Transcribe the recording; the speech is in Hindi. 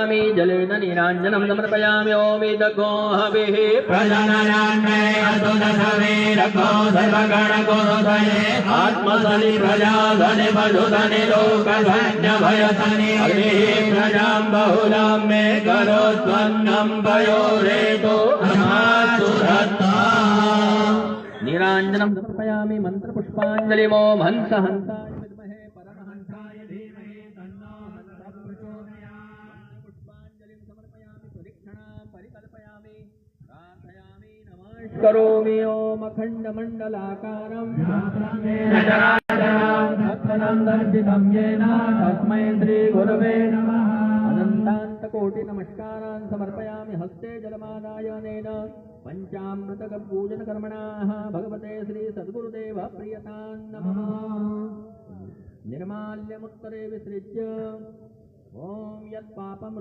जलेन नीराञ्जनं समर्पयामि ओमिदगो हविः प्रजननान्मे असुदशवीरको सर्वगणगुरुदये आत्मसनि प्रजाधनि पशुधनि लोकसंज्ञभयधनि अग्निः प्रजां बहुलां मे करोत्वन्नं पयोरेतो अमासुरत्ता नीराञ्जनं समर्पयामि मन्त्रपुष्पाञ्जलिमो हंस हंसाय विद्महे परमहंसाय धीमहि तन्नो हंसः प्रचोदयात् पुष्पाञ्जलिं समर्पयामि प्रदक्षिणां परिकल्पयामि प्रार्थयामि नमस्करोमि ओम अखण्डमण्डलाकारं व्याप्तं दर्शितं येन तस्मै श्रीगुरवे नमः अनन्तान्तकोटिनमस्कारान् समर्पयामि हस्ते जलमादायनेन पंचामृतपूजनकर्मणाः भगवते श्री सद्गुरुदेव प्रियतां नमः निर्माल्यमुत्तरे विसृज्य ओम यत्पापं